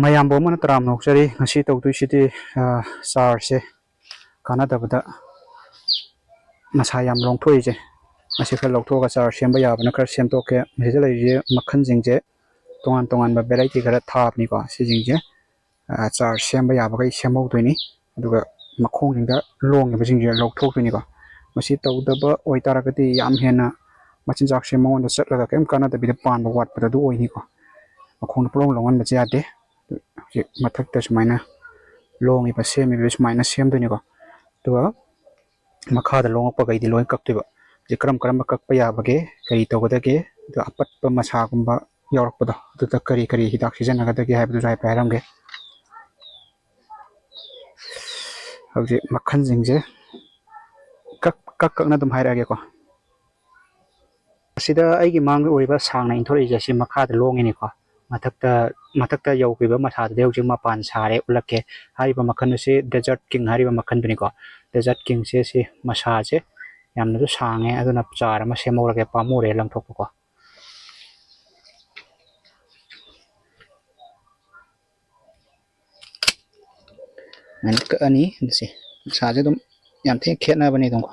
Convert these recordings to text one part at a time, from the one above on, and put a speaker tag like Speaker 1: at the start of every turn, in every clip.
Speaker 1: mayambo mana tram nokchari ngasi tawduisidi charse kanadabada masa yam longthoije ngasi khar longthoga char semba yabana khar semtoke mese laije makhan jingje tongan tongan ba variety khara thapni ko si jingje char semba yaba kai semaudoini aduga makhong jingda long ba jingje longthokdoini ko masi tawdaba oitaragati yam hena machin jak se monda chatlaga kem kanadabida panba watpada du oini ko makhong prong longan ba jade mathakta sumaina longi ba semi ba sumaina semdoini ko tuwa makhada longakpa gaidi loin kaktiba je kram kakpa yabage kari tawgadage du apatpa masagumba yaurakpado aduda kari hidak sijannagadage haibadu jai pairamge hauji makhan jingje kakna dum hairage ko sida aigi mang oiba sangna inthori jasi makhada longini ko mathakta yaukiba masada deuji mapan sare ulake hariba makhan se desert king hariba makhan duni ko desert king se si masa je yamna du sange aduna chara ma semorage pamure langthok ko manka ani dise saje dum yam the khena bani dum ko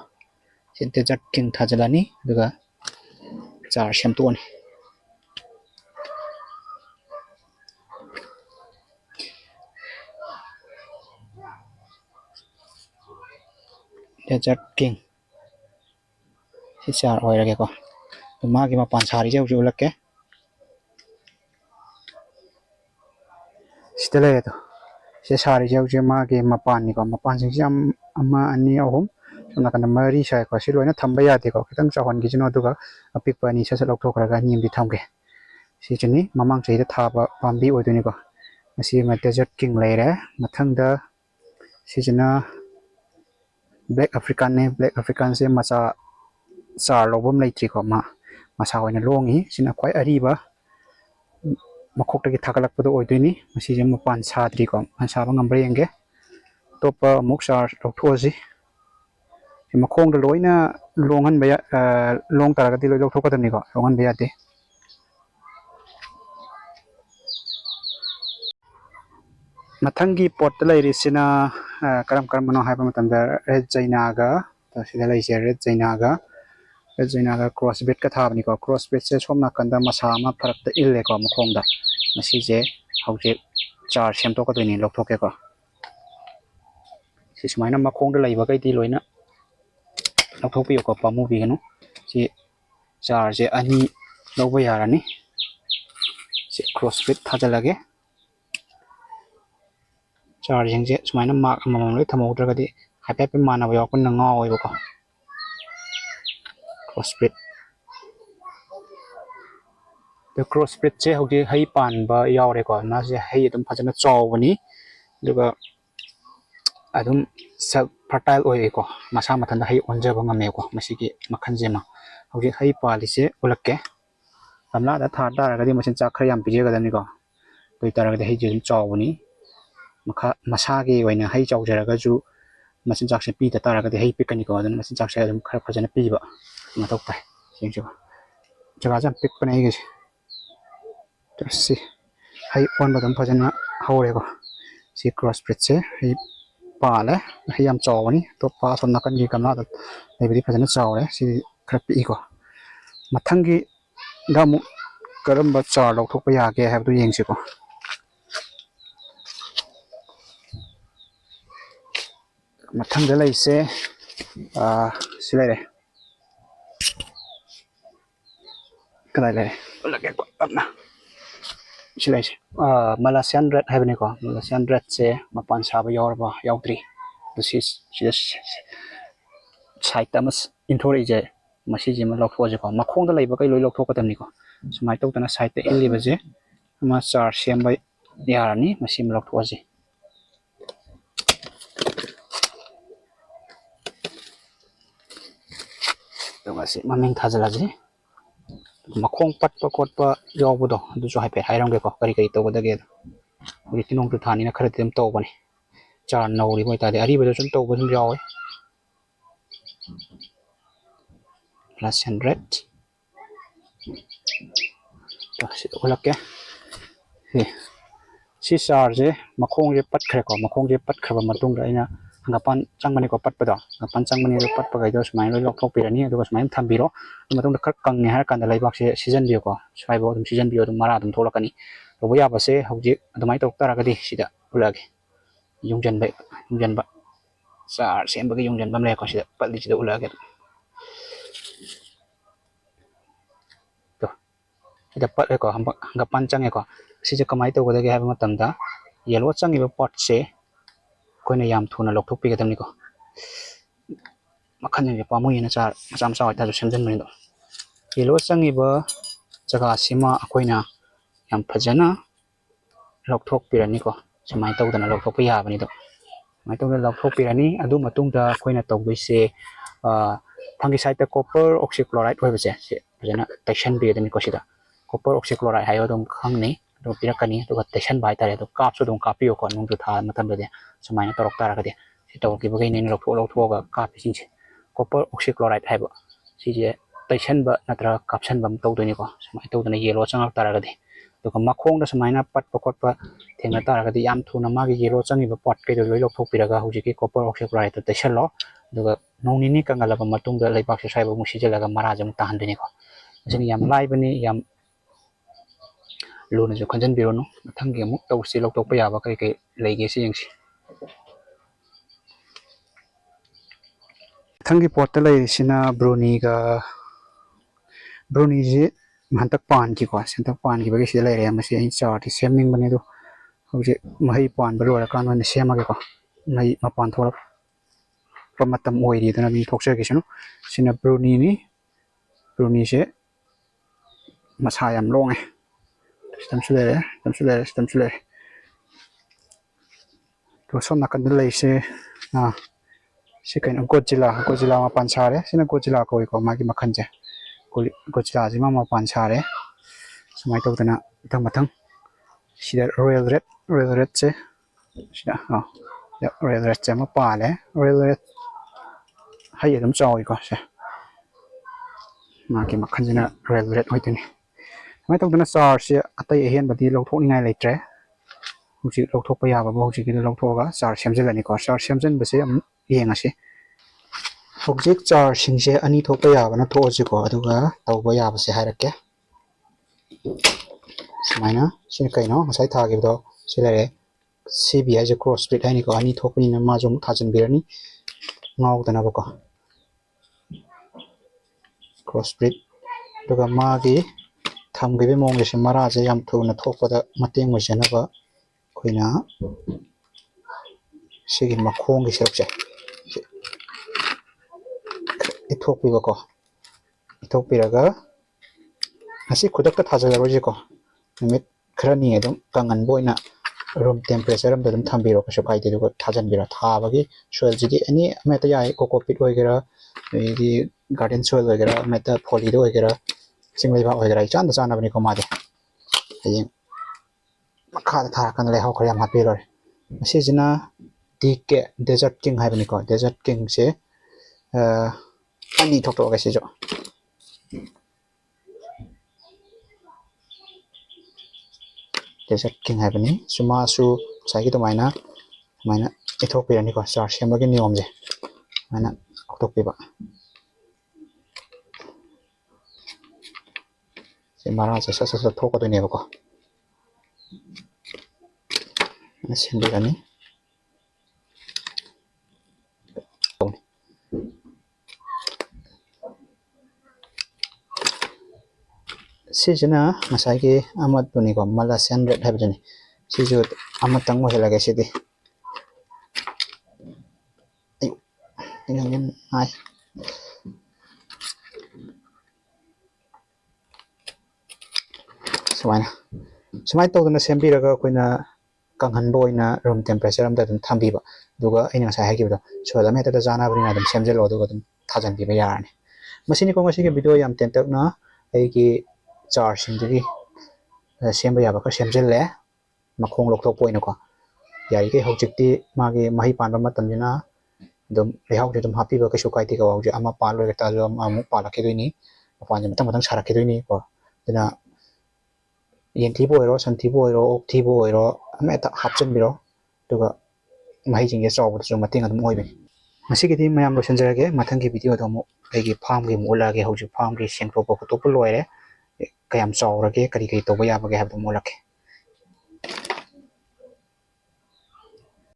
Speaker 1: se desert king thajalani duga char semtoni desert king si char oirage ko magi mapan sari je ulake stele to se sari je magi mapan ni ko mapan sing jam ama ani ahum sona kana mari sai ko si loina thamba ya de ko kitang chahon gi jino duga apik pani sa lok thokraga nim di thamge si chini mamang chei da thaba pambi oiduni ko asi ma desert king leire mathangda si jina black african se macha char lobom leitri ko masa oina longi sina khwai ariba makhokta gi thakalakpado oiduni masi je mapan sadri ko ansaba ngambre yenge topa muksar lokhoji makhong da loina longan baya long taragati loi loktokadani ko longan baya de mathangi pot lairisina karam no haiba matamda red jainaga ta sida laise red jainaga crossbreed ka thabni ko crossbreed se somna kanda masa ma pharakta ille ko makhongda masi je hauje char semto ka doini lokthoke ko si sumaina makhongda laiba kai ti loina lokthopi ko pamu bi ganu si char je ani lobo yarani si crossbreed thajalage charging je sumaina mark amamam loi thamaudragadi hape manaba yakun na nga oiba ko crossbreed the crossbreed che hoji hai pan ba yaure ko na je hai adum phajana chawbani duga adum self fertile oi ko masa mathanda hai onjaba ngame ko masigi makhan je ma hoji hai pali se ulakke tamla da thar daragadi machin chak khar yam pije gadani ko toi taragadi hai je chawbani masagi oina hai chawjaraga ju machin chak se pi ta taragadi hai pikani ko adun machin chak se adum khar phajana piba matok pai singjo jaga jam pik panai ge si hai on badam phajana haure ko si crossbreed se hai pala hai yam chawani to pa son nakan gi kamla da lebidi phajana chawre si khar pi ko mathangi damu karamba char lokthokpa yage habdu yengsi ko mathangda laise silare kadai le lage ko apna silai Malaysian red habni ko Malaysian red se mapan saba yorba yautri this is just site tamas inthori je masi je ma lokho je ko makhongda leiba kai loi lokho kadamni ko sumai tawtana site te illiba je ma char semba yarani masi ma lokho je masi maming thajala je makhong patpa khotpa yawbudo aduju haipe hairamge ko kari tawdage uri tinong tu thani na khara tem tawbani char nauri boi tade ari bedo chum tawbu sum yawe +100 to si ulake si charge makhong je pat khre ko makhong je pat khaba matung da ina ngapan changmani ko pat pada ngapan changmani ro pat pagai do smai lo lok thok pirani adu smai thambiro matung da khak kang ne har kan da laibak se season bio ko swai bo dum season bio dum mara dum tholakani to boya ba se hauji adumai tok tara gadi sida ulage yungjan ba char sem ba yungjan bam le ko sida patli sida ulage to sida pat le ko ngapan change ko sida kamai to godage ha matam da yellow changi ba pot se koina yam thuna lok thok pi gadam ni ko makhan ne pamu ina char macam sa ta semjan mani do yellow changi ba jaga sima koina yam phajana lok thok pirani ko samai to dana lok thok pi ya bani do mai to lok thok pirani adu matung da koina to bi se fungicide copper oxychloride hoiba se phajana taishan bi gadam ni ko sida copper oxychloride hayo dum khangni do pirakani to taishan bai tare to kap so dum kapiyo ko nung tu tha matam de samai na torok tara gadi si to ki bagai ne lok thok ga kap sing se copper oxychloride haiba si je taishan ba natra kapsan bam to do ni ko samai to dana yellow changak tara gadi to ka makhong da samai na pat pakot pa thengna tara gadi yam thuna ma gi yellow changi ba pot ke do loi lok thok piraga huji ki copper oxychloride to taishan lo duga nong ni kangala ba matung da laibak se sai ba musi jela ga mara jam tahan de ni ko jeni yam lai bani yam luna jo khanjan biro no thang ge mu to si lok tok pa ya ba kai kai lei ge si yeng si thang gi pot ta lei sina bruni ji mantak pan ki ko sentak pan ki ba ge si lei re ma si in char ti semning bani do hoje mai pan ba ro ra kan ne sema ge ko mai ma pan thor pa matam oi ri dana bi thok se ge sino sina bruni se masa yam long e stam sule to som nakan de lei se na si kain Godzilla ma pan sare sina Godzilla ko magi makhan je Godzilla ji ma pan sare samai to dana matang sida royal red che sida royal red che ma pa le royal red hai dum chawi ko se magi makhan jina royal red hoi tini mai to dana sar se atai hen badi lo thok ni ngai leitre huji lo thok pa ya ba huji ki lo thok ga sar semjel ani ko sar semjen ba se yenga se object char singse ani thopa ya bana tho ji ko aduga tawba ya ba se hairake smaina sin kaino ngasai tha gi do silare cbi as cross split ani ko ani thopani na ma jom thajan birani ngau dana ba ko cross split aduga ma gi tham gi be mong ge se mara je yam thuna thopa da mateng mo jana ba koina sigi makhong gi sepse ithok pi ba ko ithok pi raga asi khudak ta thaja ro ji ko nimit khrani edum kangan boina room temperature am dum thambiro ko sabai de ko thajan bira tha bagi soil ji ani meta ya cockpit hoigera di garden soil hoigera meta foli do hoigera singlai ba hoigera chan da chana bani ko ma de ayeng makha da thar kan le haw khariam hapi ro asi jina dike desert king hai bani ko desert king se ani thok to ga se jo desert king hai bani suma su sai ki to maina ithok pi ani ko char sem gi niom je maina thok pi ba se mara se sa thok ko to ne ba ko na sem bi ani sijana masai ki amat tuni ko Malaysian red hai bani siju amat tang mo helage sidi ayu ingin ai sumai to na sembi raga koina kanghan boina room temperature am da dum thambi ba duga aina sa hai ki do so la meta da jana bri na dum semjel odu dum thajan bi ba yarani masini ko ngasi ki video yam ten tak na ai ki char sing di semba ya ba ka semjel le makhong lok thok poina ko yari ke hojik ti magi mahi pan ba matam jina dum rehau dum happy ba ka sukai ti ka wa ju ama pa lo ta jo amu pa la ke ni pan jam tang sara ke ni ko dina ꯌꯦꯟ ꯊꯤꯕ ꯑꯣꯏꯔꯣ ꯁꯟ ꯊꯤꯕ ꯑꯣꯏꯔꯣ ꯑꯣꯛ ꯊꯤꯕ ꯑꯣꯏꯔꯣ ꯑꯃꯍꯦꯛꯇ ꯍꯥꯞꯆꯤꯟꯕꯤꯔꯣ ꯑꯗꯨꯒ ꯃꯍꯩꯁꯤꯡꯁꯦ ꯆꯥꯎꯕꯗꯁꯨ ꯃꯇꯦꯡ ꯑꯗꯨꯝ ꯑꯣꯏꯕꯅꯤ ꯉꯁꯤꯒꯤꯗꯤ ꯃꯌꯥꯝ ꯂꯣꯏꯁꯤꯟꯖꯔꯒꯦ ꯃꯊꯪꯒꯤ ꯚꯤꯗꯤꯑꯣꯗ ꯑꯃꯨꯛ ꯑꯩꯒꯤ ꯐꯥꯔꯝꯒꯤ ꯑꯃꯨꯛ ꯎꯠꯂꯛꯑꯒꯦ ꯍꯧꯖꯤꯛ ꯐꯥꯔꯝꯒꯤ ꯁꯦꯡꯗꯣꯛꯄ ꯈꯣꯠꯇꯣꯛꯄ ꯂꯣꯏꯔꯦ ꯀꯌꯥꯝ ꯆꯥꯎꯔꯒꯦ ꯀꯔꯤ ꯀꯔꯤ ꯇꯧꯕ ꯌꯥꯕꯒꯦ ꯍꯥꯏꯕꯗꯨ ꯑꯃꯨꯛ ꯎꯠꯂꯛꯀꯦ